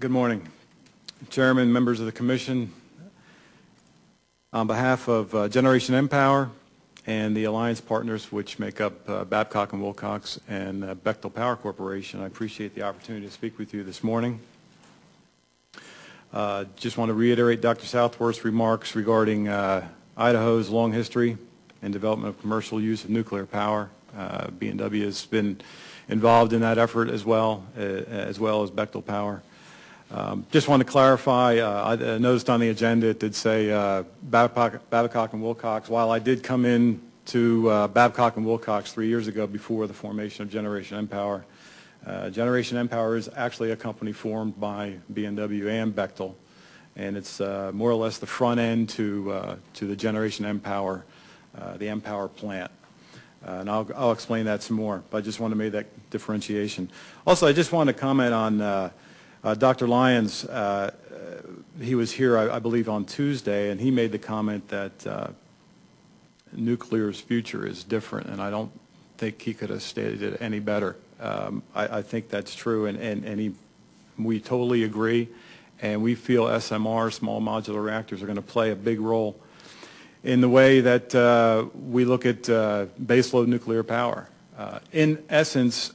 Good morning, Chairman, members of the Commission. On behalf of Generation Empower and the alliance partners which make up Babcock and Wilcox and Bechtel Power Corporation, I appreciate the opportunity to speak with you this morning. Just want to reiterate Dr. Southworth's remarks regarding Idaho's long history in development of commercial use of nuclear power. B&W has been involved in that effort as well as Bechtel Power. Just want to clarify, I noticed on the agenda it did say Babcock and Wilcox. While I did come in to Babcock and Wilcox 3 years ago before the formation of Generation Empower, Generation Empower is actually a company formed by B&W and Bechtel, and it's more or less the front end to the Generation Empower, the Empower plant. And I'll explain that some more, but I just want to make that differentiation. Also, I just want to comment on Dr. Lyons. He was here, I believe, on Tuesday, and he made the comment that nuclear's future is different, and I don't think he could have stated it any better. I think that's true, and we totally agree, and we feel SMRs, small modular reactors, are going to play a big role in the way that we look at baseload nuclear power. In essence,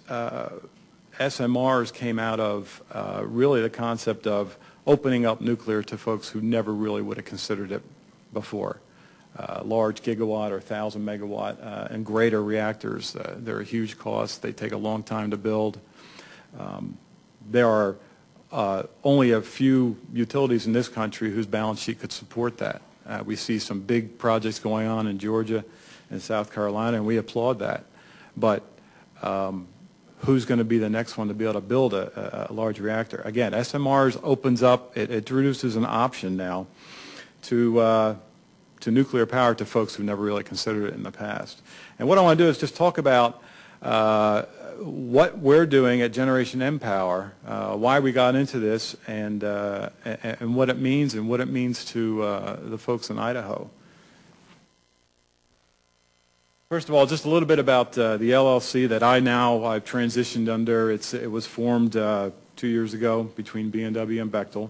SMRs came out of really the concept of opening up nuclear to folks who never really would have considered it before. Large gigawatt or 1,000 megawatt and greater reactors, they're a huge cost. They take a long time to build. There are only a few utilities in this country whose balance sheet could support that. We see some big projects going on in Georgia and South Carolina, and we applaud that. But who's going to be the next one to be able to build a large reactor? Again, SMRs opens up, it introduces an option now to nuclear power to folks who never really considered it in the past. And what I want to do is just talk about what we're doing at Generation Empower, why we got into this, and what it means to the folks in Idaho. First of all, just a little bit about the LLC that I've transitioned under. It was formed 2 years ago between B&W and Bechtel.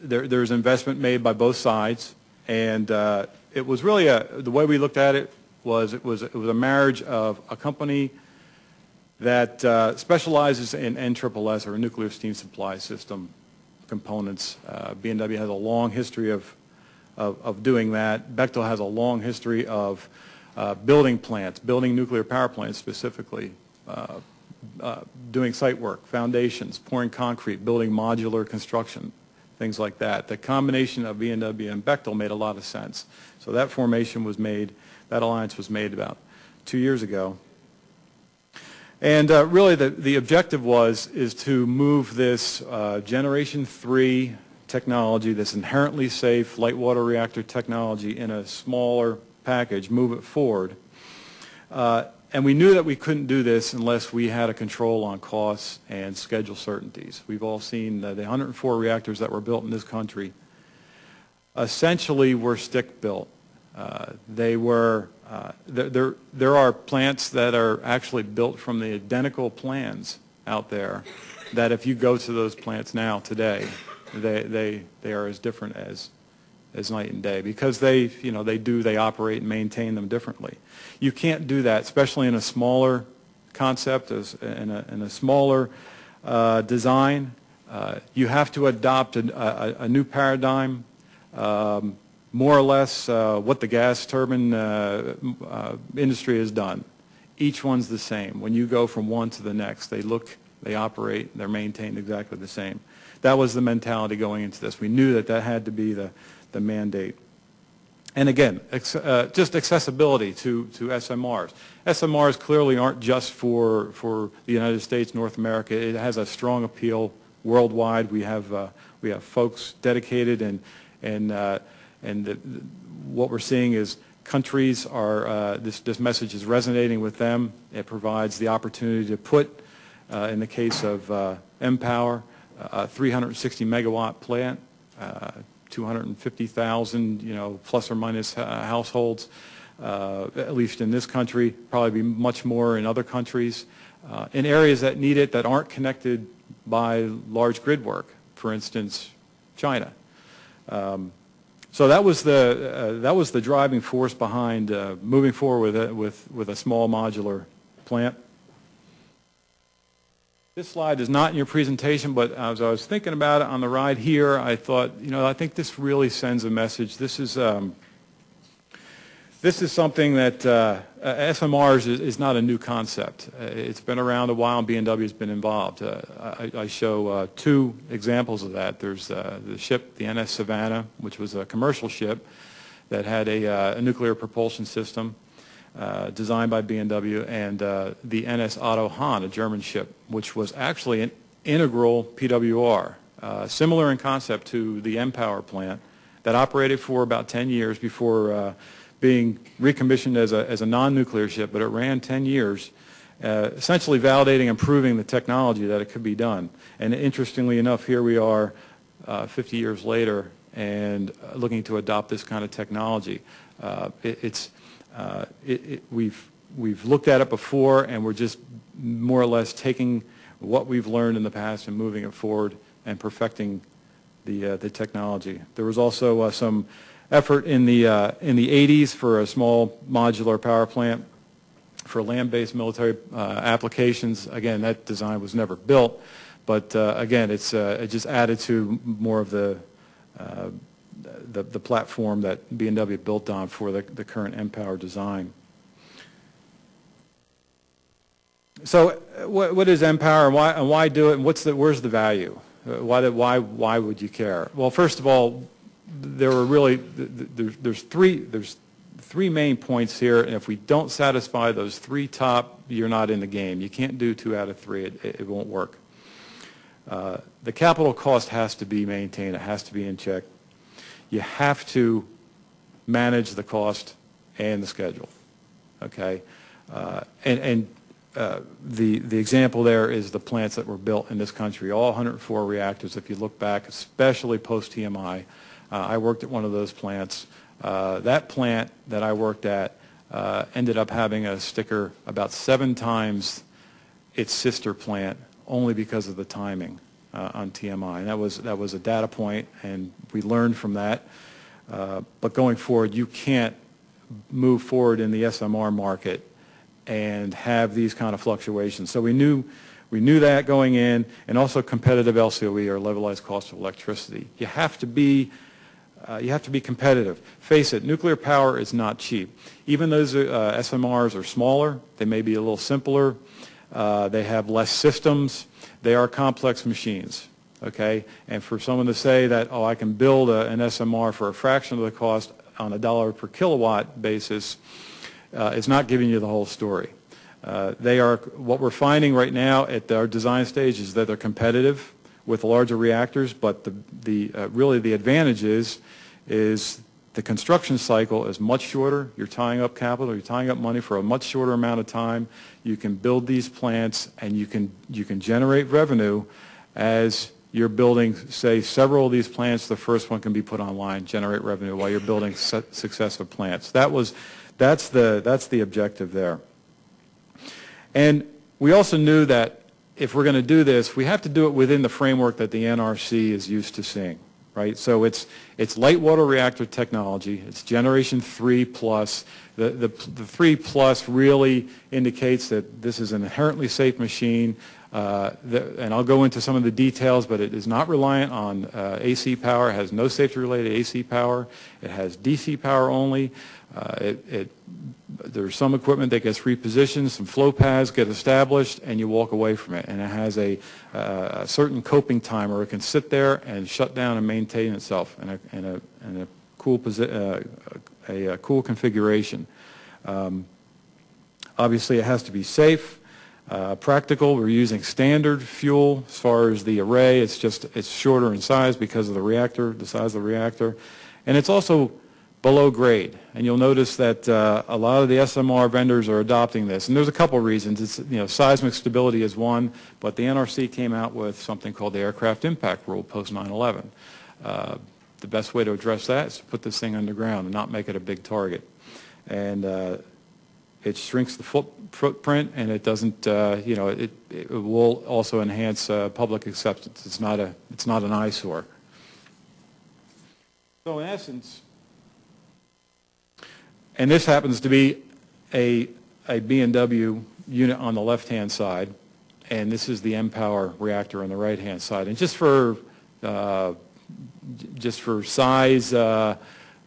There's investment made by both sides, and it was really the way we looked at it was it was a marriage of a company that specializes in NSSS, or nuclear steam supply system components. B&W has a long history of doing that. Bechtel has a long history of building plants, building nuclear power plants specifically, doing site work, foundations, pouring concrete, building modular construction, things like that. The combination of B&W and Bechtel made a lot of sense. So that formation was made, that alliance was made about 2 years ago. And really the objective is to move this Generation 3 technology, this inherently safe light water reactor technology, in a smaller package, move it forward. And we knew that we couldn't do this unless we had a control on costs and schedule certainties. We've all seen the 104 reactors that were built in this country essentially were stick-built. There are plants that are actually built from the identical plans out there that if you go to those plants now today, they are as different as night and day, because they operate and maintain them differently. You can't do that, especially in a smaller concept, in a smaller design. You have to adopt a new paradigm, more or less what the gas turbine industry has done. Each one's the same. When you go from one to the next, they operate, they're maintained exactly the same. That was the mentality going into this. We knew that had to be the mandate. And again, just accessibility to SMRs. SMRs clearly aren't just for the United States, North America. It has a strong appeal worldwide. We have folks dedicated, and what we're seeing is countries are this message is resonating with them. It provides the opportunity to put, in the case of Empower, a 360 megawatt plant, 250,000, plus or minus households, at least in this country, probably be much more in other countries. in areas that need it that aren't connected by large grid work, for instance, China. So that was the driving force behind moving forward with a small modular plant. This slide is not in your presentation, but as I was thinking about it on the ride here, I thought, I think this really sends a message. This is something that SMRs is not a new concept. It's been around a while, and B&W has been involved. I show two examples of that. There's the ship, the NS Savannah, which was a commercial ship that had a nuclear propulsion system designed by B&W, and the NS Otto Hahn, a German ship, which was actually an integral PWR, similar in concept to the M-Power plant that operated for about 10 years before being recommissioned as a non-nuclear ship, but it ran 10 years, essentially validating and proving the technology that it could be done. And interestingly enough, here we are 50 years later and looking to adopt this kind of technology. We've looked at it before, and we're just more or less taking what we've learned in the past and moving it forward and perfecting the technology. There was also some effort in the 80s for a small modular power plant for land-based military applications. Again, that design was never built, but again, it just added to more of the platform that B&W built on for the current M-Power design. So what is M-Power, and why do it, and where's the value? Why would you care? Well, first of all, there were really there's three main points here, and if we don't satisfy those three top, you're not in the game. You can't do 2 out of 3. It won't work. The capital cost has to be maintained. It has to be in check. You have to manage the cost and the schedule. Okay, the example there is the plants that were built in this country, all 104 reactors. If you look back, especially post-TMI, I worked at one of those plants. That plant that I worked at ended up having a sticker about 7 times its sister plant, only because of the timing on TMI. And that was a data point, and we learned from that. But going forward, you can't move forward in the SMR market and have these kind of fluctuations. So we knew that going in, and also competitive LCOE, or levelized cost of electricity. You have to be competitive. Face it, nuclear power is not cheap. Even those SMRs are smaller. They may be a little simpler. They have less systems. They are complex machines. Okay, and for someone to say that, oh, I can build an SMR for a fraction of the cost on a $1 per kilowatt basis, is not giving you the whole story. What we're finding right now at our design stage is that they're competitive with larger reactors, but really the advantage is the construction cycle is much shorter. You're tying up capital, you're tying up money for a much shorter amount of time. You can build these plants, and you can generate revenue as you're building, say, several of these plants. The first one can be put online, generate revenue while you're building successive plants. That's the objective there. And we also knew that if we're going to do this, we have to do it within the framework that the NRC is used to seeing, right? So it's light water reactor technology. It's generation 3+. The 3+ really indicates that this is an inherently safe machine. And I'll go into some of the details, but it is not reliant on AC power. It has no safety-related AC power. It has DC power only. There's some equipment that gets repositioned, some flow paths get established, and you walk away from it. And it has a certain coping timer. It can sit there and shut down and maintain itself in a cool configuration. Obviously, it has to be safe. Practical, we're using standard fuel as far as the array. It's shorter in size because of the size of the reactor. And it's also below grade. And you'll notice that a lot of the SMR vendors are adopting this. And there's a couple reasons. Seismic stability is one, but the NRC came out with something called the Aircraft Impact Rule post 9/11. The best way to address that is to put this thing underground and not make it a big target. And it shrinks the footprint, and it doesn't, it will also enhance public acceptance. It's not an eyesore. So in essence, and this happens to be a B&W unit on the left-hand side, and this is the M-Power reactor on the right-hand side. And just for size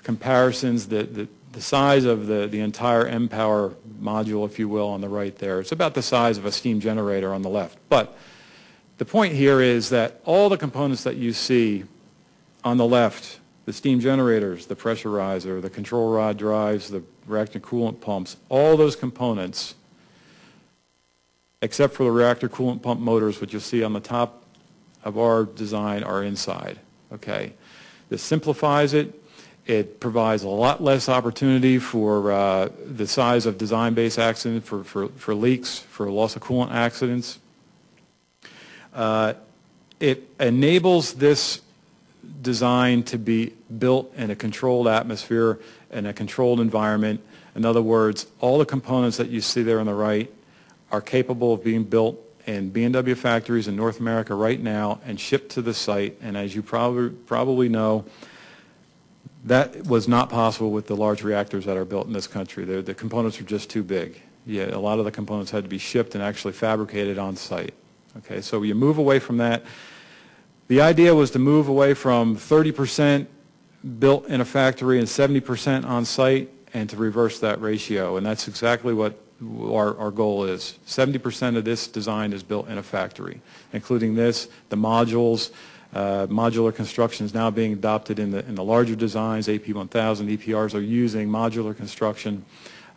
comparisons, the size of the entire M-Power module, if you will, on the right there, it's about the size of a steam generator on the left. But the point here is that all the components that you see on the left, the steam generators, the pressurizer, the control rod drives, the reactor coolant pumps, all those components, except for the reactor coolant pump motors, which you'll see on the top of our design, are inside. Okay, this simplifies it. It provides a lot less opportunity for the size of design-based accidents, for leaks, for loss of coolant accidents. It enables this design to be built in a controlled atmosphere, in a controlled environment. In other words, all the components that you see there on the right are capable of being built in B&W factories in North America right now and shipped to the site. And as you probably know, that was not possible with the large reactors that are built in this country. The components are just too big. Yeah, a lot of the components had to be shipped and actually fabricated on site. Okay, so you move away from that. The idea was to move away from 30% built in a factory and 70% on site, and to reverse that ratio. And that's exactly what our goal is. 70% of this design is built in a factory, including this, the modules. Modular construction is now being adopted in the larger designs. AP1000, EPRs are using modular construction.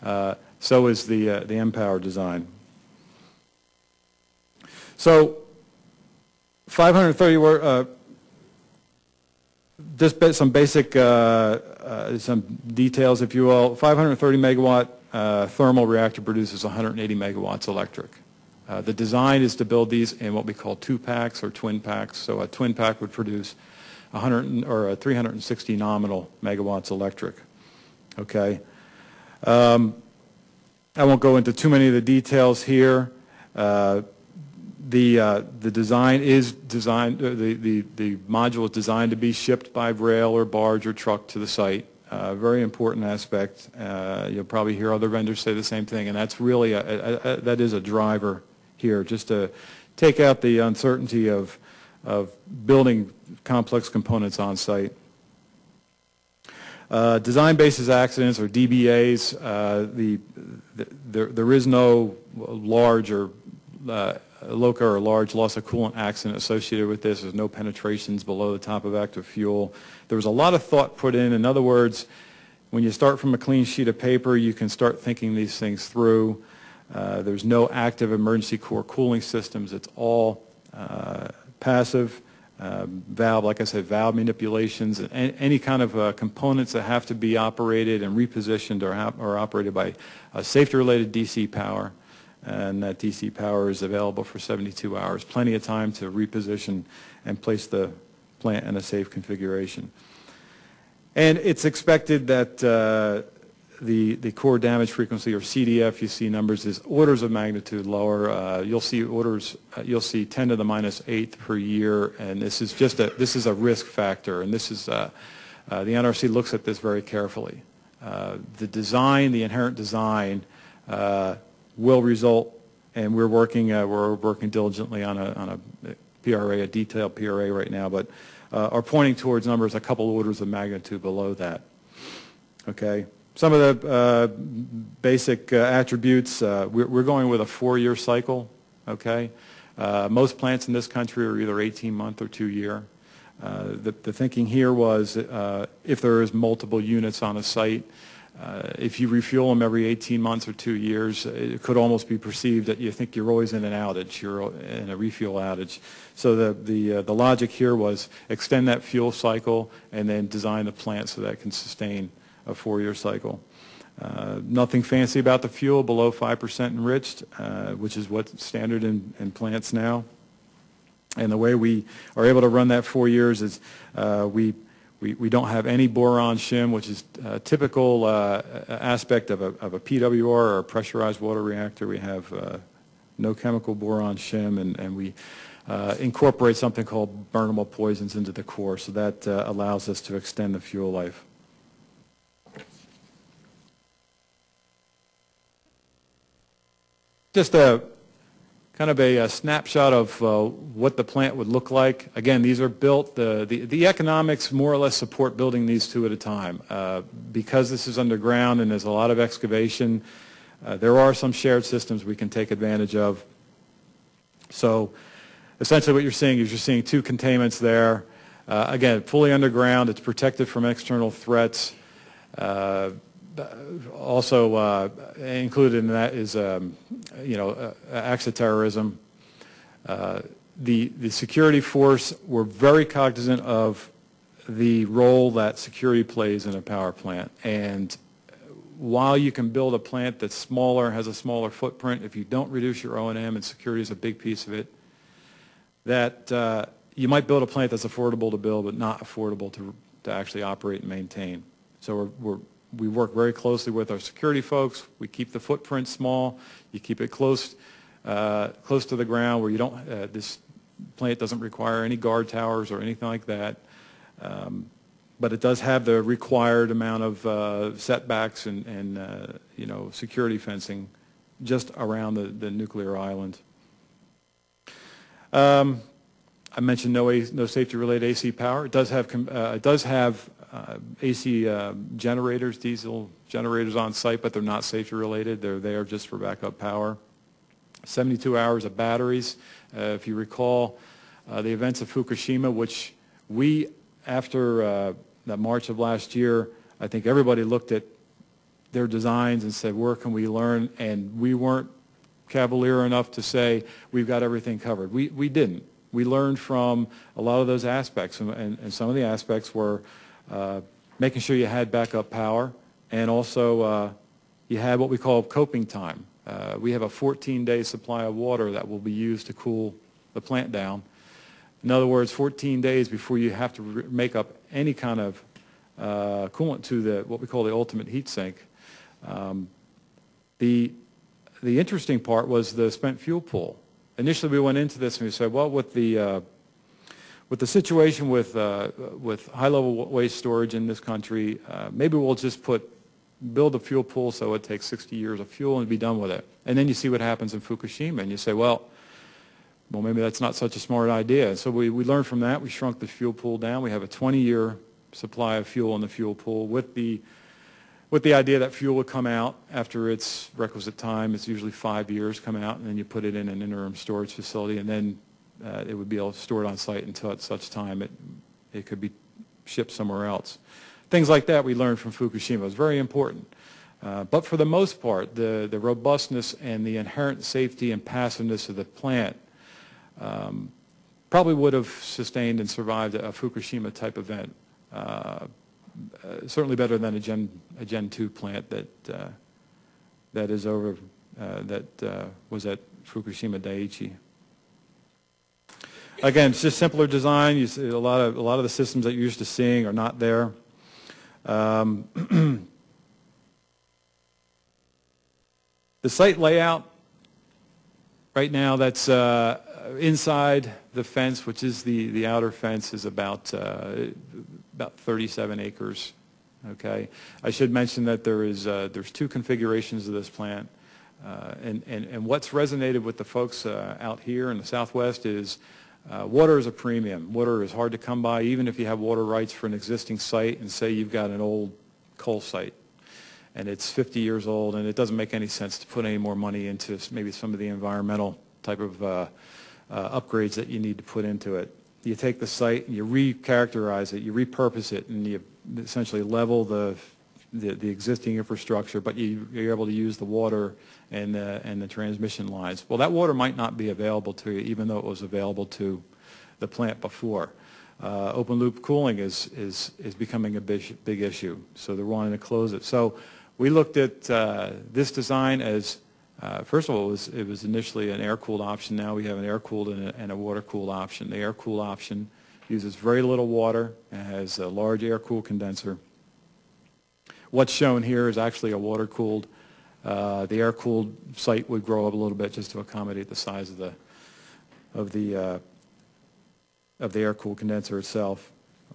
So is the M-Power design. So 530, just some basic, some details, if you will. 530 megawatt thermal reactor produces 180 megawatts electric. The design is to build these in what we call two packs or twin packs. So a twin pack would produce 360 nominal megawatts electric. Okay. I won't go into too many of the details here. The design is designed. The module is designed to be shipped by rail or barge or truck to the site. Very important aspect. You'll probably hear other vendors say the same thing, and that's really that is a driver here, just to take out the uncertainty of building complex components on site. Design basis accidents, or DBAs. There is no large or LOCA or large loss of coolant accident associated with this. There's no penetrations below the top of active fuel. There was a lot of thought put in. In other words, when you start from a clean sheet of paper, you can start thinking these things through. There's no active emergency core cooling systems. It's all passive. Valve, like I said, valve manipulations, and any kind of components that have to be operated and repositioned or operated by safety-related DC power. And that DC power is available for 72 hours. Plenty of time to reposition and place the plant in a safe configuration. And it's expected that the core damage frequency, or CDF, you see numbers, is orders of magnitude lower. You'll see 10 to the minus 8th per year, and this is a risk factor, and this is the NRC looks at this very carefully. The design, the inherent design, will result, and we're working diligently on a PRA, a detailed PRA right now, but are pointing towards numbers a couple orders of magnitude below that. Okay, some of the basic attributes. We're going with a 4-year cycle. Okay, most plants in this country are either 18-month or 2-year. The thinking here was if there is multiple units on a site. If you refuel them every 18 months or 2 years, it could almost be perceived that you think you're always in an outage, you're in a refuel outage. So the logic here was extend that fuel cycle and then design the plant so that it can sustain a 4-year cycle. Nothing fancy about the fuel, below 5% enriched, which is what's standard in plants now. And the way we are able to run that 4 years is we We don't have any boron shim, which is a typical aspect of a PWR or a pressurized water reactor. We have no chemical boron shim, and we incorporate something called burnable poisons into the core, so that allows us to extend the fuel life. Just a kind of a snapshot of what the plant would look like. Again, these are built, the economics more or less support building these two at a time. Because this is underground and there's a lot of excavation, there are some shared systems we can take advantage of. So essentially what you're seeing is you're seeing two containments there. Again, fully underground, it's protected from external threats. Also included in that is, acts of terrorism. The security force, we're very cognizant of the role that security plays in a power plant. And while you can build a plant that's smaller, has a smaller footprint, if you don't reduce your O&M, and security is a big piece of it, that you might build a plant that's affordable to build but not affordable to actually operate and maintain. So we work very closely with our security folks. We keep the footprint small. You keep it close to the ground where you don't. This plant doesn't require any guard towers or anything like that. But it does have the required amount of setbacks and security fencing just around the nuclear island. I mentioned no safety-related AC power. It does have AC generators, diesel generators on site, but they're not safety-related. They're there just for backup power. 72 hours of batteries. If you recall, the events of Fukushima, which we, after that March of last year, I think everybody looked at their designs and said, where can we learn? And we weren't cavalier enough to say we've got everything covered. We didn't. We learned from a lot of those aspects, and some of the aspects were making sure you had backup power, and also you had what we call coping time. We have a 14-day supply of water that will be used to cool the plant down. In other words, 14 days before you have to make up any kind of coolant to what we call the ultimate heat sink. The interesting part was the spent fuel pool. Initially, we went into this and we said, well, with the situation with high-level waste storage in this country, maybe we'll just build a fuel pool so it takes 60 years of fuel and be done with it. And then you see what happens in Fukushima, and you say, well, maybe that's not such a smart idea. So we learned from that. We shrunk the fuel pool down. We have a 20-year supply of fuel in the fuel pool with the idea that fuel would come out after its requisite time. It's usually 5 years come out, and then you put it in an interim storage facility, and then it would be all stored on site until at such time it could be shipped somewhere else. Things like that we learned from Fukushima. It was very important. But for the most part, the robustness and the inherent safety and passiveness of the plant probably would have sustained and survived a Fukushima-type event. Certainly better than a Gen 2 plant that was at Fukushima Daiichi. Again, it's just simpler design. You see a lot of the systems that you're used to seeing are not there. The site layout right now, that's inside the fence, which is the outer fence, is about 37 acres. Okay, I should mention that there's two configurations of this plant, and what's resonated with the folks out here in the Southwest is water is a premium. Water is hard to come by, even if you have water rights for an existing site, and say you've got an old coal site and it's 50 years old, and it doesn't make any sense to put any more money into maybe some of the environmental type of upgrades that you need to put into it. You take the site and you recharacterize it, you repurpose it, and you essentially level the existing infrastructure, but you're able to use the water and the transmission lines. Well, that water might not be available to you, even though it was available to the plant before. Open loop cooling is becoming a big issue, so they're wanting to close it. So we looked at this design as, first of all, it was initially an air-cooled option. Now we have an air-cooled and a water-cooled option. The air-cooled option uses very little water, and has a large air-cooled condenser. What's shown here is actually a water-cooled. The air-cooled site would grow up a little bit just to accommodate the size of the air-cooled condenser itself,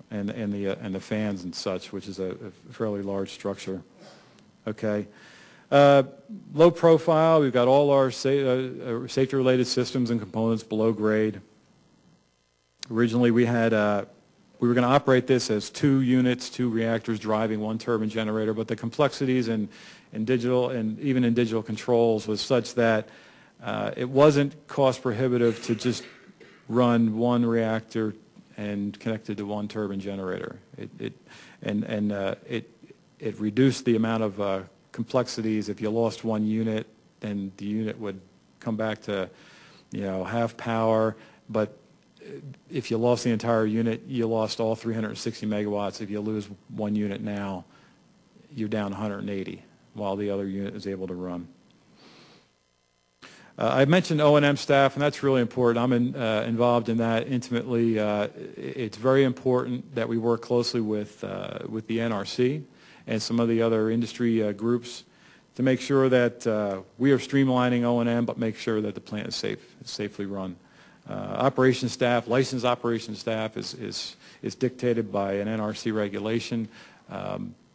and the fans and such, which is a fairly large structure. Okay. Low profile. We've got all our safety-related systems and components below grade. Originally, we were going to operate this as 2 units, 2 reactors driving 1 turbine generator, but the complexities in digital and even in digital controls was such that it wasn't cost prohibitive to just run 1 reactor and connect it to 1 turbine generator. It reduced the amount of complexities. If you lost 1 unit, then the unit would come back to, half power, but if you lost the entire unit, you lost all 360 megawatts. If you lose 1 unit now, you're down 180, while the other unit is able to run. I mentioned O&M staff, and that's really important. I'm involved in that intimately. It's very important that we work closely with the NRC and some of the other industry groups to make sure that we are streamlining O&M, but make sure that the plant is safely run. Operations staff, licensed operations staff is dictated by an NRC regulation,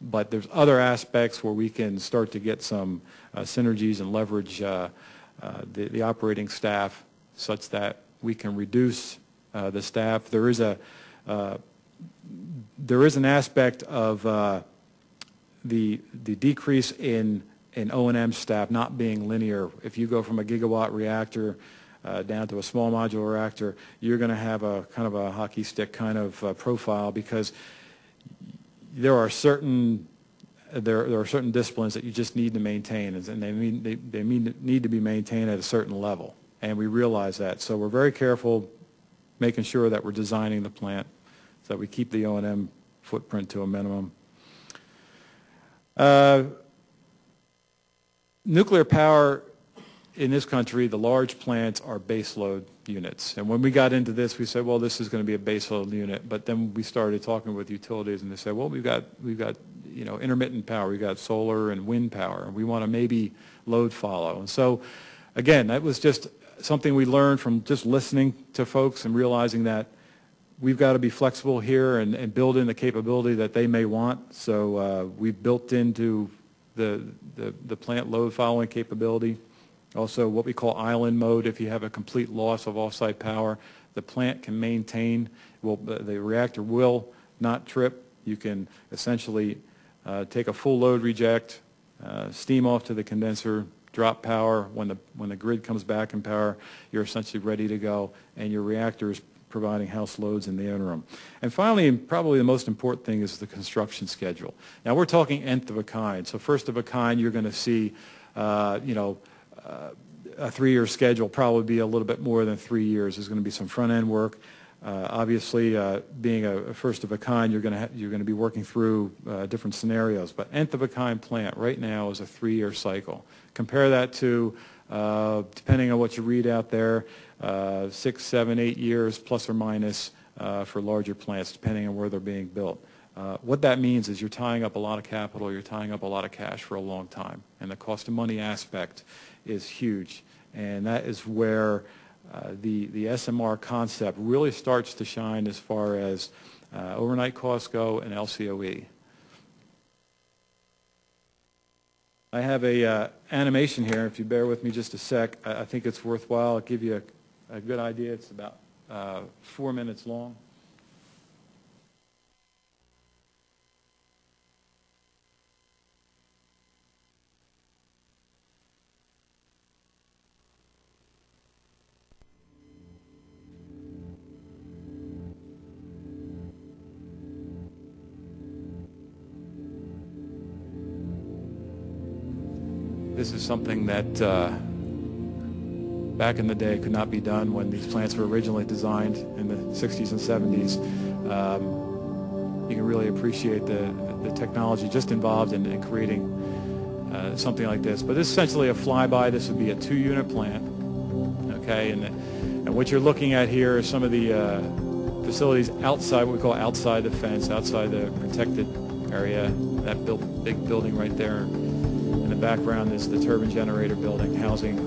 but there's other aspects where we can start to get some synergies and leverage the operating staff such that we can reduce the staff. There is an aspect of the decrease in O&M staff not being linear. If you go from a gigawatt reactor down to a small modular reactor, you're going to have a kind of a hockey stick kind of profile, because there are certain disciplines that you just need to maintain, and they need to be maintained at a certain level, and we realize that. So we're very careful making sure that we're designing the plant so that we keep the O&M footprint to a minimum. Nuclear power in this country, the large plants are baseload units. And when we got into this, we said, well, this is going to be a baseload unit. But then we started talking with utilities, and they said, well, we've got intermittent power, we've got solar and wind power, and we want to maybe load follow. And so, again, that was just something we learned from just listening to folks and realizing that we've got to be flexible here and build in the capability that they may want. So we've built into the plant load following capability. Also, what we call island mode. If you have a complete loss of off-site power, the plant can maintain, the reactor will not trip. You can essentially take a full load reject, steam off to the condenser, drop power. When the grid comes back in power, you're essentially ready to go, and your reactor is providing house loads in the interim. And finally, and probably the most important thing, is the construction schedule. Now, we're talking nth of a kind. So first of a kind, you're going to see, a 3-year schedule, probably be a little bit more than 3 years. There's going to be some front-end work. Obviously, being a first of a kind, you're going to be working through different scenarios. But nth of a kind plant right now is a 3-year cycle. Compare that to, depending on what you read out there, 6, 7, 8 years plus or minus for larger plants, depending on where they're being built. What that means is you're tying up a lot of capital, you're tying up a lot of cash for a long time, and the cost of money aspect is huge. And that is where the SMR concept really starts to shine as far as overnight costs go and LCOE. I have a animation here. If you bear with me just a sec, I think it's worthwhile. I'll give you a good idea. It's about 4 minutes long. This is something that back in the day could not be done when these plants were originally designed in the 60s and 70s. You can really appreciate the technology just involved in creating something like this. But this is essentially a flyby. This would be a 2-unit plant, okay? And what you're looking at here is some of the facilities outside, what we call outside the fence, outside the protected area. That big building right there. In the background is the turbine generator building, housing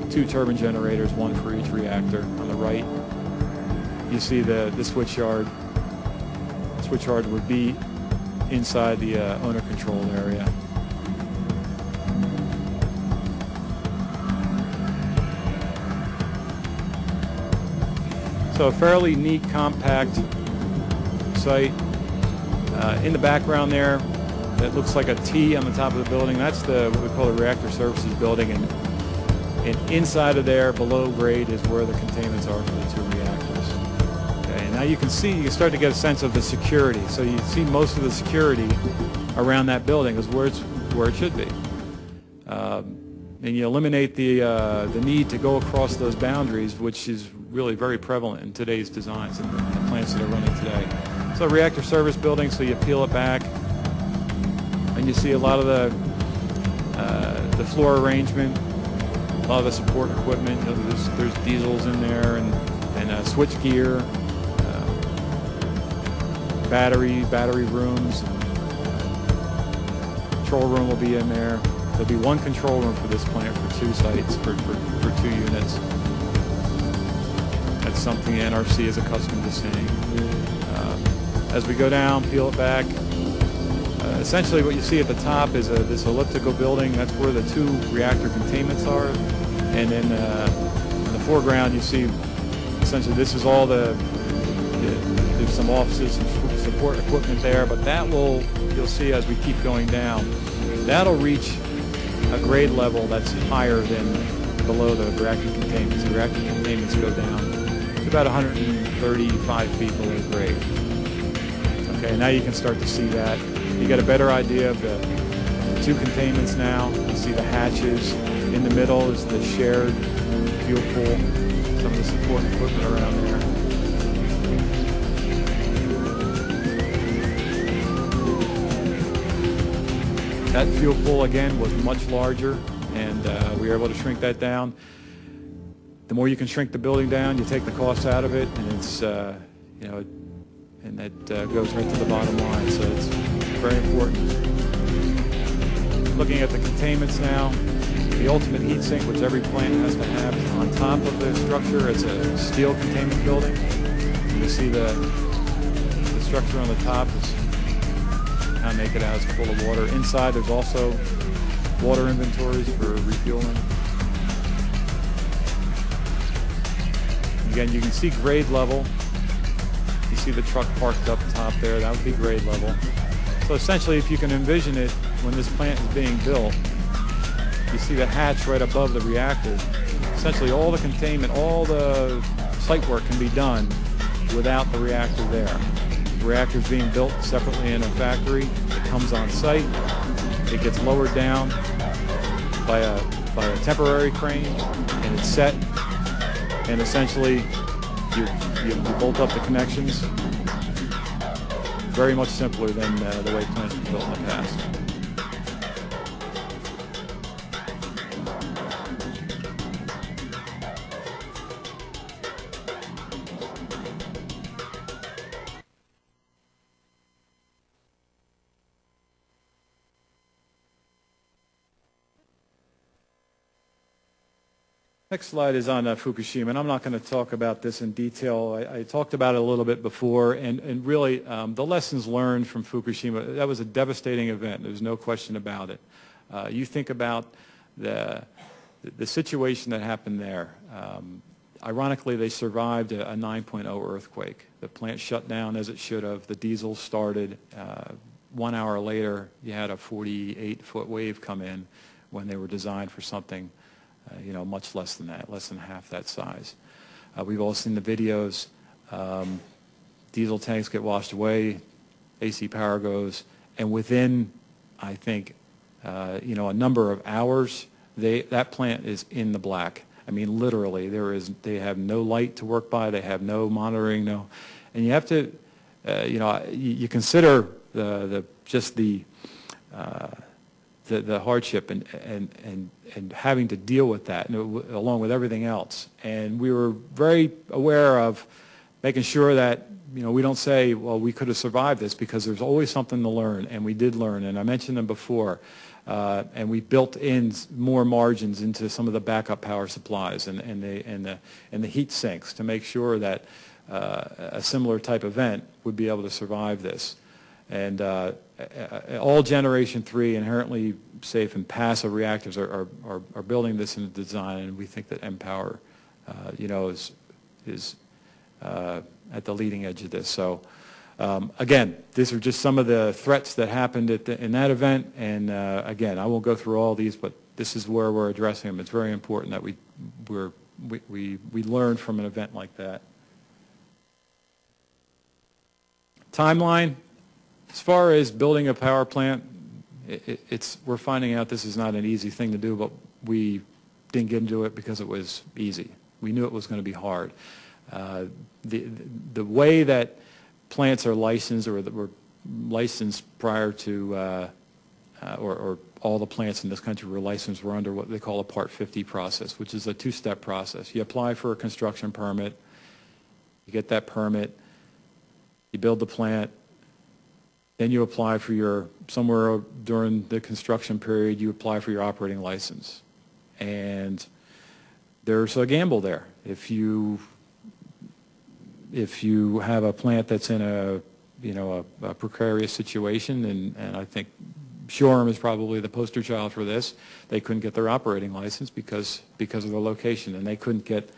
2 turbine generators, 1 for each reactor. On the right, you see the switch yard. The switch yard would be inside the owner-controlled area. So a fairly neat, compact site. In the background there, that looks like a T on the top of the building. That's what we call the reactor services building, and inside of there, below grade, is where the containments are for the 2 reactors. Okay, and now you can start to get a sense of the security. So you see most of the security around that building is where it should be. And you eliminate the need to go across those boundaries, which is really very prevalent in today's designs and the plants that are running today. So reactor service building, so you peel it back, and you see a lot of the floor arrangement, a lot of the support equipment. You know, there's diesels in there and switch gear, battery rooms. Control room will be in there. There'll be 1 control room for this plant for 2 sites, for 2 units. That's something the NRC is accustomed to seeing. As we go down, peel it back, essentially what you see at the top is this elliptical building. That's where the 2 reactor containments are. And then in the foreground, you see essentially this is all there's some offices, some support equipment there, but you'll see as we keep going down, that'll reach a grade level that's higher than below the reactor containments. The reactor containments go down to about 135 feet below grade. Okay, now you can start to see that. You get a better idea of the 2 containments now. You see the hatches. In the middle is the shared fuel pool, some of the support equipment around there. That fuel pool, again, was much larger, and we were able to shrink that down. The more you can shrink the building down, you take the cost out of it, and it's, and that goes right to the bottom line, so it's very important. Looking at the containments now, the ultimate heat sink, which every plant has to have, is on top of the structure. It's a steel containment building. You see the structure on the top is how to make it out. It's full of water. Inside, there's also water inventories for refueling. Again, you can see grade level. You see the truck parked up top there. That would be grade level. So essentially, if you can envision it, when this plant is being built, you see the hatch right above the reactor. Essentially, all the containment, all the site work can be done without the reactor there. The reactor is being built separately in a factory. It comes on site. It gets lowered down by a temporary crane, and it's set. And essentially, you bolt up the connections. Very much simpler than the way plants were built in the past. Next slide is on Fukushima, and I'm not going to talk about this in detail. I talked about it a little bit before, and really the lessons learned from Fukushima, that was a devastating event. There's no question about it. You think about the situation that happened there. Ironically, they survived a 9.0 earthquake. The plant shut down as it should have. The diesel started. 1 hour later, you had a 48-foot wave come in when they were designed for something much less than that, less than half that size. We've all seen the videos. Diesel tanks get washed away, AC power goes, and within, I think, a number of hours, that plant is in the black. I mean, literally, they have no light to work by, they have no monitoring, and you have to, you consider just the hardship and having to deal with that, along with everything else. And we were very aware of making sure that, we don't say, well, we could have survived this, because there's always something to learn, and we did learn, and I mentioned them before. And we built in more margins into some of the backup power supplies and the heat sinks to make sure that a similar type event would be able to survive this. And all Generation 3 inherently safe and passive reactors are building this into design, and we think that mPower, is at the leading edge of this. So. Again, these are just some of the threats that happened in that event, and again, I won't go through all these, but this is where we're addressing them. It's very important that we learn from an event like that. Timeline, as far as building a power plant, we're finding out this is not an easy thing to do, but we didn't get into it because it was easy. We knew it was going to be hard. The way that plants are licensed, or that were licensed prior to, or all the plants in this country were licensed, were under what they call a Part 50 process, which is a two-step process. You apply for a construction permit, you get that permit, you build the plant, then you apply for somewhere during the construction period, you apply for your operating license. And there's a gamble there. If you have a plant that's in a precarious situation, and I think Shoreham is probably the poster child for this. They couldn't get their operating license because of their location, and they couldn't get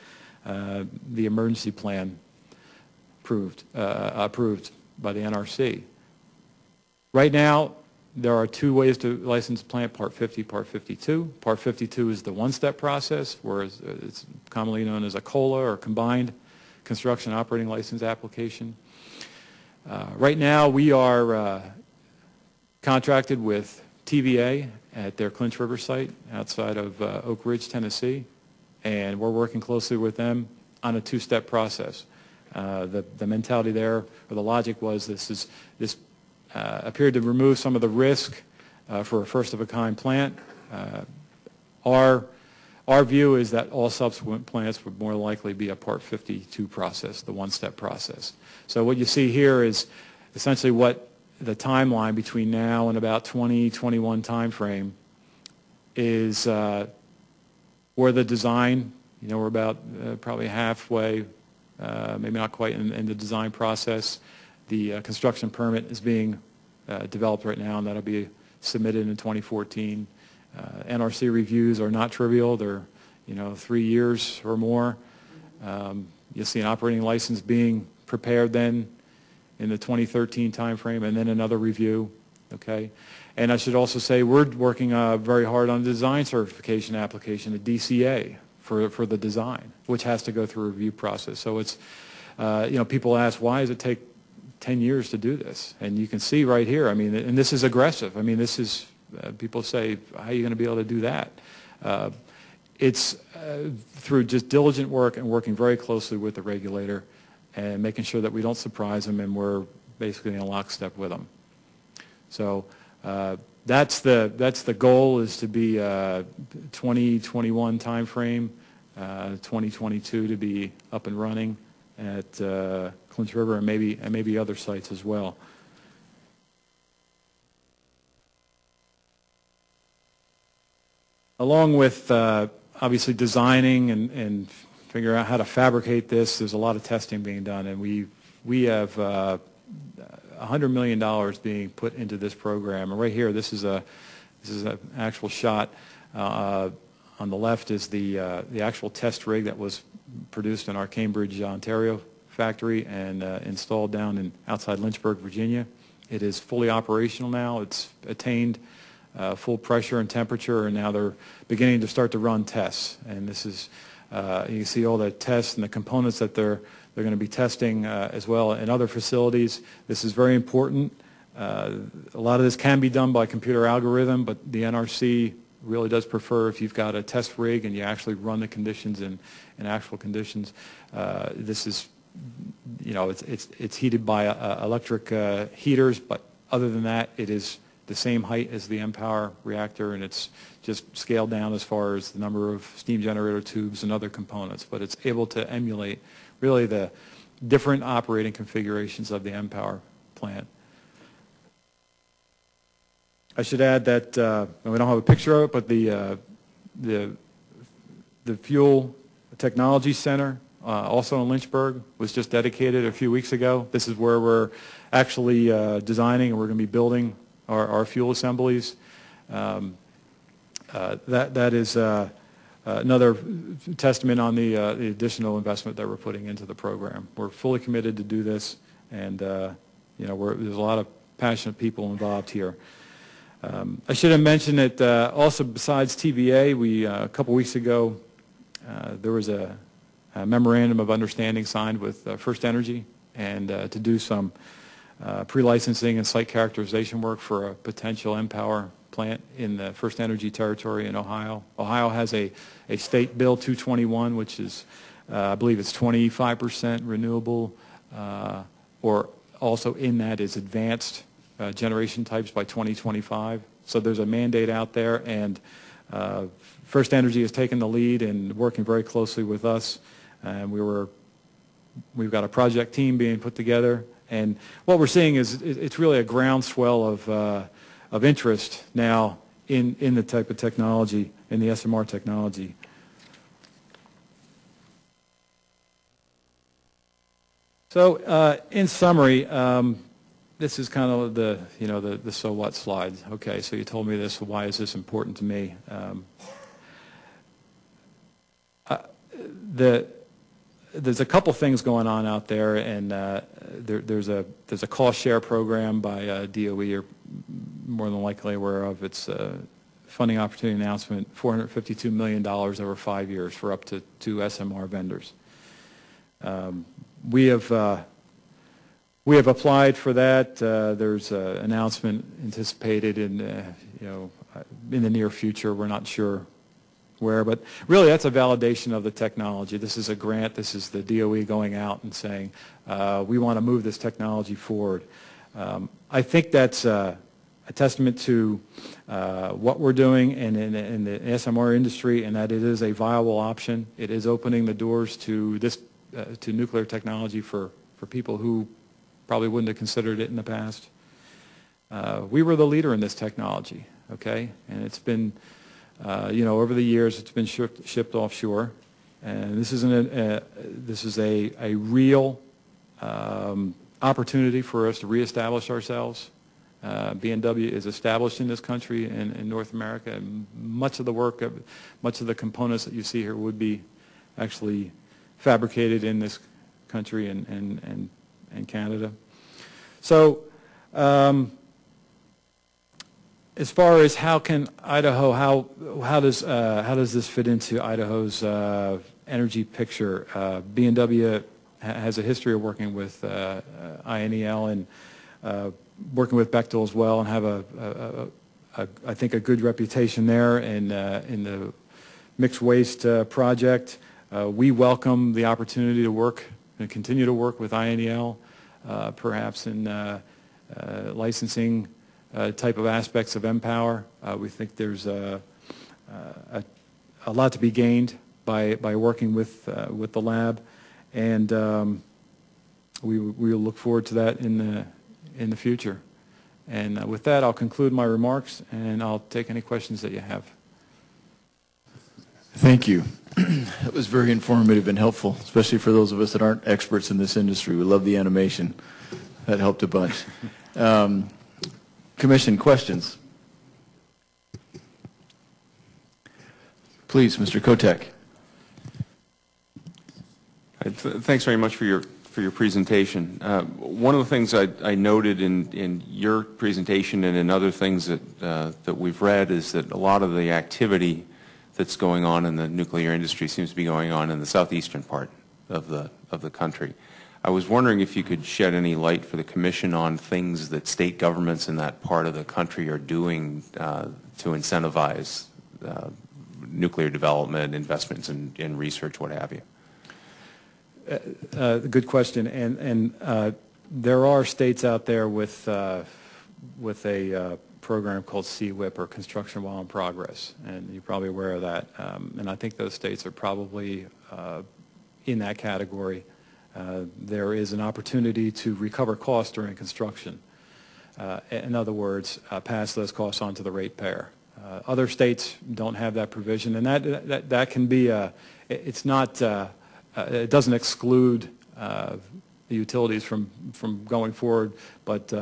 the emergency plan approved by the NRC. Right now, there are two ways to license a plant: Part 50, Part 52. Part 52 is the one-step process, whereas it's commonly known as a COLA, or combined construction operating license application. Right now, we are contracted with TVA at their Clinch River site outside of Oak Ridge, Tennessee, and we're working closely with them on a two-step process. The mentality there, or the logic was, this appeared to remove some of the risk for a first-of-a-kind plant. Our view is that all subsequent plants would more likely be a Part 52 process, the one-step process. So what you see here is essentially what the timeline between now and about 2021 timeframe is, where the design, we're about probably halfway, maybe not quite in the design process. The construction permit is being developed right now, and that'll be submitted in 2014. NRC reviews are not trivial. They're 3 years or more. You'll see an operating license being prepared then in the 2013 timeframe, and then another review. Okay, and I should also say we're working very hard on the design certification application, the DCA, for the design, which has to go through a review process. So it's people ask, why does it take 10 years to do this? And you can see right here. I mean, and this is aggressive. I mean, this is. People say, how are you going to be able to do that? It's through just diligent work and working very closely with the regulator and making sure that we don't surprise them, and we're basically in lockstep with them. So that's the goal, is to be 2021 timeframe, 2022 to be up and running at Clinch River, and maybe other sites as well. Along with obviously designing and figuring out how to fabricate this, there's a lot of testing being done, and we have $100 million being put into this program. And right here, this is an actual shot. On the left is the actual test rig that was produced in our Cambridge, Ontario factory and installed down outside Lynchburg, Virginia. It is fully operational now. It's attained full pressure and temperature, and now they're beginning to start to run tests. And this is, you can see all the tests and the components that they're going to be testing as well in other facilities. This is very important. A lot of this can be done by computer algorithm, but the NRC really does prefer if you've got a test rig and you actually run the conditions in actual conditions. This is, it's heated by electric heaters, but other than that, it is the same height as the mPower reactor, and it's just scaled down as far as the number of steam generator tubes and other components. But it's able to emulate really the different operating configurations of the mPower plant. I should add that we don't have a picture of it, but the Fuel Technology Center, also in Lynchburg, was just dedicated a few weeks ago. This is where we're actually designing, and we're going to be building our fuel assemblies. That is another testament on the additional investment that we're putting into the program. We're fully committed to do this, and there's a lot of passionate people involved here. I should have mentioned that also besides TVA, a couple weeks ago, there was a memorandum of understanding signed with First Energy, and to do some pre-licensing and site characterization work for a potential mPower plant in the First Energy territory in Ohio. Ohio has a state bill 221, which is, I believe it's 25% renewable, or also in that is advanced generation types by 2025. So there's a mandate out there, and First Energy has taken the lead and working very closely with us. And we've got a project team being put together, and what we're seeing is it's really a groundswell of interest now in the type of technology, in the SMR technology. So in summary, this is kind of the so what slide. Okay, so you told me this, so why is this important to me? There's a couple things going on out there, and there's a cost share program by DOE, you're more than likely aware of. It's a funding opportunity announcement, $452 million over 5 years for up to 2 SMR vendors. We have applied for that. There's an announcement anticipated in the near future. We're not sure where, but really that's a validation of the technology. This is a grant. This is the DOE going out and saying, we want to move this technology forward. I think that's a testament to what we're doing in the SMR industry, and that it is a viable option. It is opening the doors to to nuclear technology for people who probably wouldn't have considered it in the past. We were the leader in this technology, okay, and it's been over the years, it's been shipped offshore, and this is a real opportunity for us to reestablish ourselves. B&W is established in this country and in North America, and much of the work, much of the components that you see here would be actually fabricated in this country and Canada. So. As far as how can Idaho, how does this fit into Idaho's energy picture? B&W has a history of working with INEL and working with Bechtel as well, and have I think a good reputation there in the mixed waste project. We welcome the opportunity to work and continue to work with INEL, perhaps in licensing type of aspects of mPower. We think there's a lot to be gained by working with the lab, and we will look forward to that in the future. And with that, I'll conclude my remarks, and I'll take any questions that you have. Thank you. That was very informative and helpful, especially for those of us that aren't experts in this industry. We love the animation. That helped a bunch. Commission, questions? Please, Mr. Kotek. Thanks very much for your presentation. One of the things I noted in your presentation and in other things that we've read is that a lot of the activity that's going on in the nuclear industry seems to be going on in the southeastern part of the country. I was wondering if you could shed any light for the Commission on things that state governments in that part of the country are doing to incentivize nuclear development, investments in research, what have you. Good question, and there are states out there with a program called CWIP, or Construction While in Progress, and you're probably aware of that. And I think those states are probably in that category. there is an opportunity to recover costs during construction. In other words, pass those costs on to the ratepayer. Other states don't have that provision, and that can be it's not it doesn't exclude the utilities from going forward, but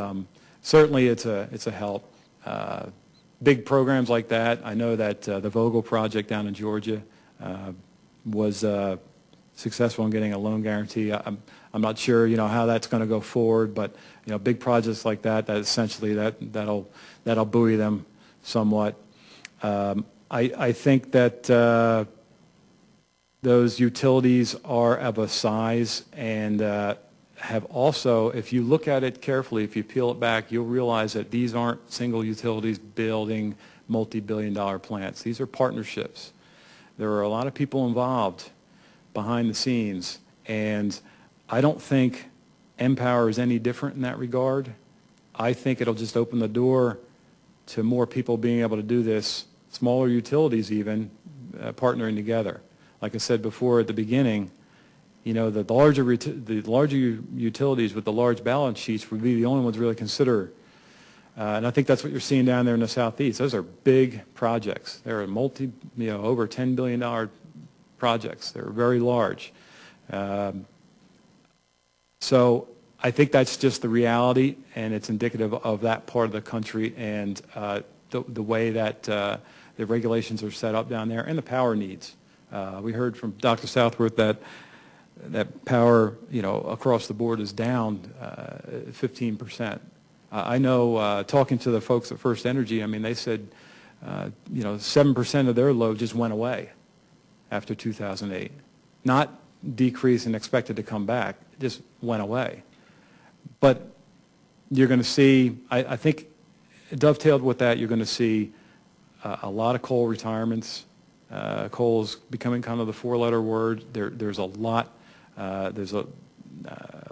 certainly it's a help. Big programs like that. I know that the Vogel project down in Georgia was successful in getting a loan guarantee. I'm not sure how that's going to go forward, but big projects like that essentially that'll buoy them somewhat. I think that those utilities are of a size and have also, if you look at it carefully, if you peel it back, you'll realize that these aren't single utilities building multi-billion-dollar plants. These are partnerships. There are a lot of people involved behind the scenes, and I don't think Empower is any different in that regard. I think it'll just open the door to more people being able to do this, smaller utilities even, partnering together. Like I said before at the beginning, the larger utilities with the large balance sheets would be the only ones really consider. And I think that's what you're seeing down there in the Southeast. Those are big projects. They're over $10 billion projects. They're very large. So I think that's just the reality, and it's indicative of that part of the country and the way that the regulations are set up down there and the power needs. We heard from Dr. Southworth that power, across the board is down 15%. I know, talking to the folks at First Energy, they said, 7% of their load just went away after 2008. Not decreased and expected to come back, it just went away. But you're going to see, I think, dovetailed with that, you're going to see a lot of coal retirements. Coal is becoming kind of the four-letter word. There's a lot. There's a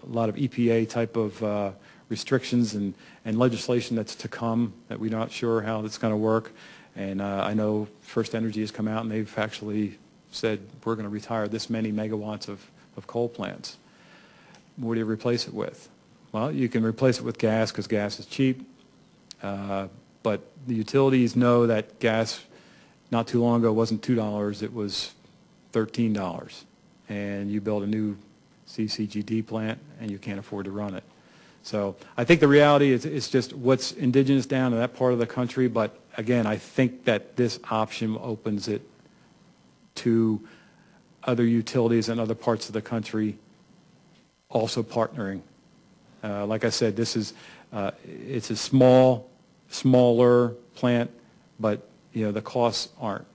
lot of EPA type of restrictions and legislation that's to come that we're not sure how that's going to work. And I know First Energy has come out and they've actually said we're going to retire this many megawatts of coal plants. What do you replace it with? Well, you can replace it with gas because gas is cheap. But the utilities know that gas not too long ago wasn't $2, it was $13. And you build a new CCGT plant and you can't afford to run it. So I think the reality is just what's indigenous down in that part of the country, but again, I think that this option opens it to other utilities in other parts of the country also partnering. Like I said, this is it's a smaller plant, but the costs aren't.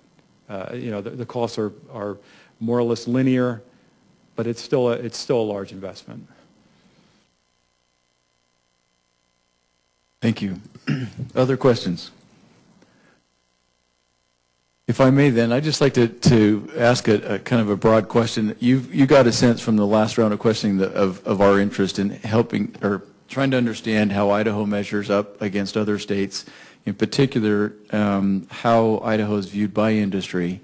The costs are more or less linear, but it's still a large investment. Thank you. Other questions? If I may, then I'd just like to ask a kind of a broad question. You got a sense from the last round of questioning of our interest in helping or trying to understand how Idaho measures up against other states, in particular how Idaho is viewed by industry.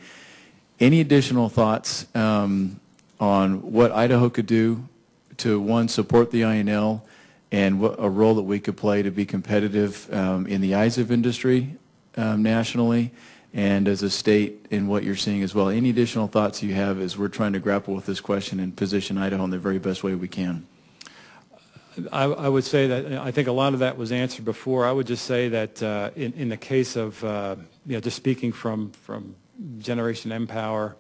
Any additional thoughts on what Idaho could do to, one, support the INL and what a role that we could play to be competitive in the eyes of industry nationally and as a state in what you're seeing as well? Any additional thoughts you have as we're trying to grapple with this question and position Idaho in the very best way we can? I would say that I think a lot of that was answered before. I would just say that in the case of, just speaking from Generation Empower,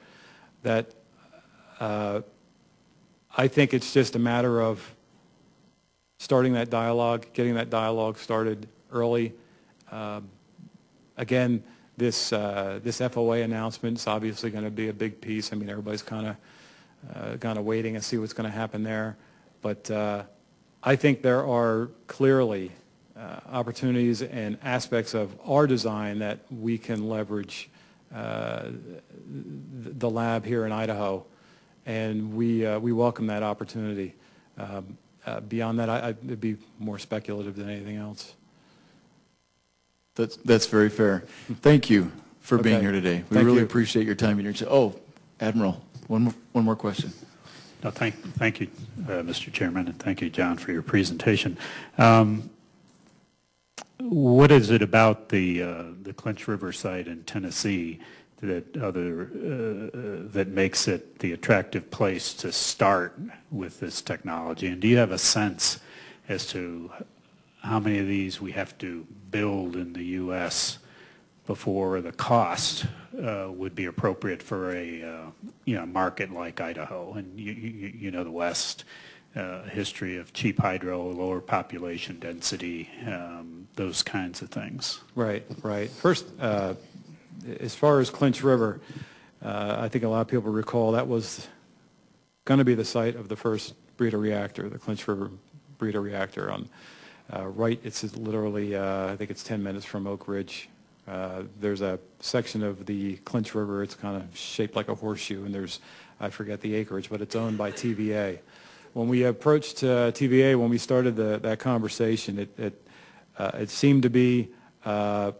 that I think it's just a matter of starting that dialogue, getting that dialogue started early. Again, this FOA announcement is obviously going to be a big piece. Everybody's kind of waiting and see what's going to happen there. But I think there are clearly opportunities and aspects of our design that we can leverage the lab here in Idaho, and we welcome that opportunity. Beyond that, it'd be more speculative than anything else. That's very fair. Thank you for being here today. We really appreciate your time. Oh, Admiral, one more question. No, thank you, Mr. Chairman, and thank you, John, for your presentation. What is it about the Clinch River site in Tennessee that makes it the attractive place to start with this technology? And do you have a sense as to how many of these we have to build in the U.S. before the cost would be appropriate for a market like Idaho? And you know the West history of cheap hydro, lower population density, those kinds of things. Right, right. First, as far as Clinch River, I think a lot of people recall that was going to be the site of the first breeder reactor, the Clinch River breeder reactor on right. It's literally, I think it's 10 minutes from Oak Ridge. There's a section of the Clinch River, it's kind of shaped like a horseshoe, and there's, I forget the acreage, but it's owned by TVA. When we approached TVA, when we started that conversation, it seemed to be, the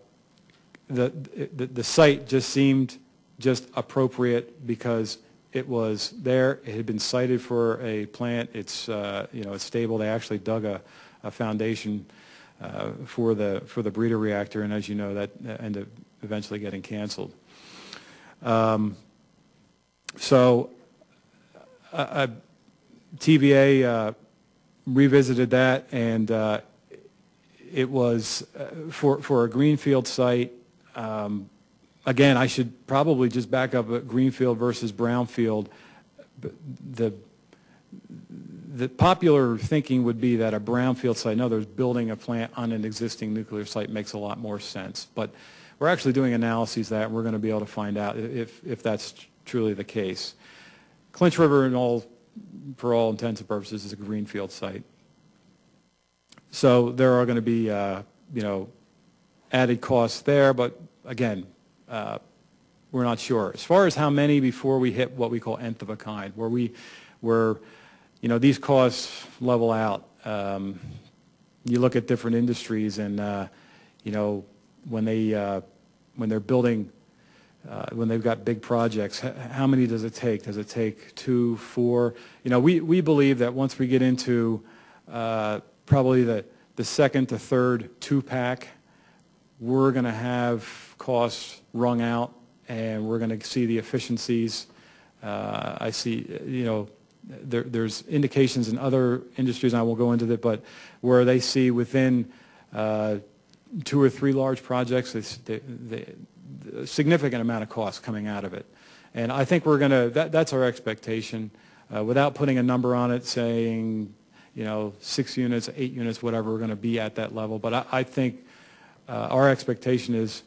site just seemed just appropriate because it was there, it had been sited for a plant, it's, it's stable. They actually dug a foundation for the breeder reactor, and as you know, that ended up eventually getting canceled. TVA revisited that, and it was for a greenfield site. Again, I should probably just back up at greenfield versus brownfield. The popular thinking would be that a brownfield site, in other words, building a plant on an existing nuclear site makes a lot more sense. But we're actually doing analyses of that, and we're going to be able to find out if that's truly the case. Clinch River, for all intents and purposes, is a greenfield site. So there are going to be, added costs there, but again, we're not sure. As far as how many before we hit what we call nth of a kind, where these costs level out. You look at different industries, and when they're building, when they've got big projects, how many does it take? Does it take 2, 4? We believe that once we get into probably the second to third 2-pack, we're going to have costs wrung out, and we're going to see the efficiencies. I see, there's indications in other industries, and I won't go into that, but where they see within 2 or 3 large projects, a significant amount of cost coming out of it. And I think we're going to, that's our expectation, without putting a number on it, saying, 6 units, 8 units, whatever, we're going to be at that level. But I think our expectation is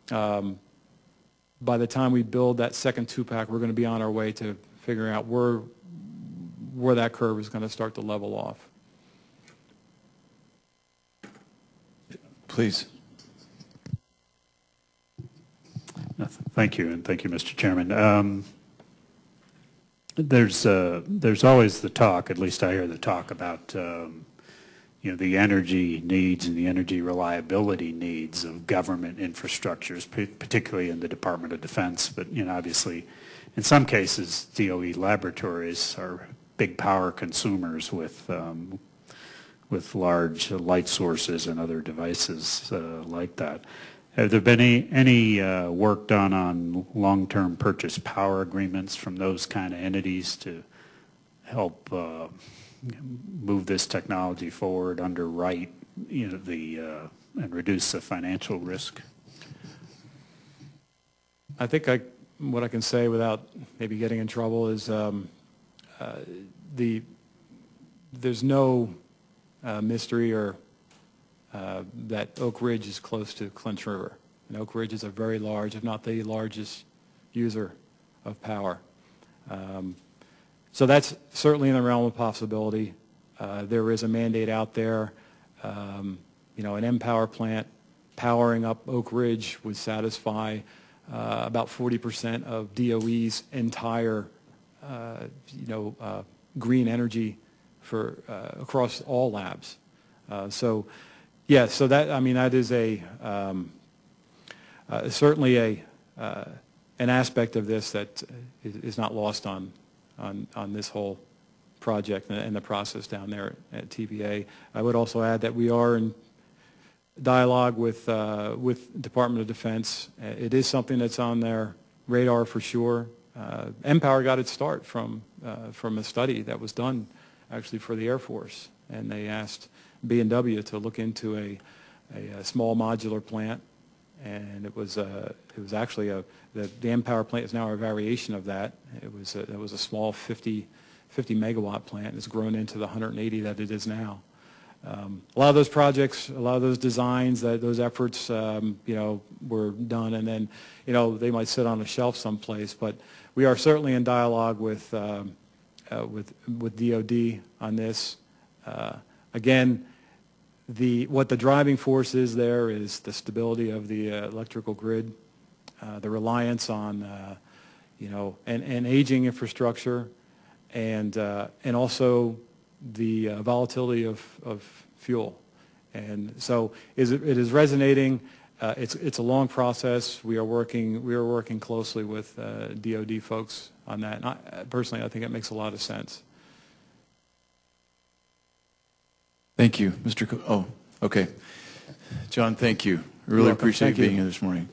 by the time we build that second 2-pack, we're going to be on our way to figuring out where that curve is going to start to level off. Please. Thank you, and thank you, Mr. Chairman. There's always the talk, at least I hear the talk about the energy needs and the energy reliability needs of government infrastructures, particularly in the Department of Defense. But obviously, in some cases, DOE laboratories are big power consumers with large light sources and other devices like that. Have there been any work done on long-term purchase power agreements from those kind of entities to help move this technology forward, underwrite and reduce the financial risk? I think what I can say without maybe getting in trouble is there's no mystery or that Oak Ridge is close to Clinch River. And Oak Ridge is a very large, if not the largest, user of power. So that's certainly in the realm of possibility. There is a mandate out there. An M-Power plant powering up Oak Ridge would satisfy about 40% of DOE's entire, green energy for across all labs. So that is certainly an aspect of this that is not lost on this whole project and the process down there at TVA. I would also add that we are in dialogue with Department of Defense. It is something that's on their radar for sure. Empower got its start from a study that was done actually for the Air Force, and they asked B&W to look into a small modular plant, and it was actually the Empower plant is now a variation of that. It was a small 50 megawatt plant. It's grown into the 180 that it is now. A lot of those projects, a lot of those designs, those efforts, were done, and then, they might sit on a shelf someplace. But we are certainly in dialogue with DoD on this. Again, what the driving force is there is the stability of the electrical grid, the reliance on an aging infrastructure, and also the volatility of fuel. And so it is resonating. It's a long process. We are working closely with DoD folks on that. And personally, I think it makes a lot of sense. Thank you, Mr. Oh, okay. John, thank you. Really appreciate being here this morning.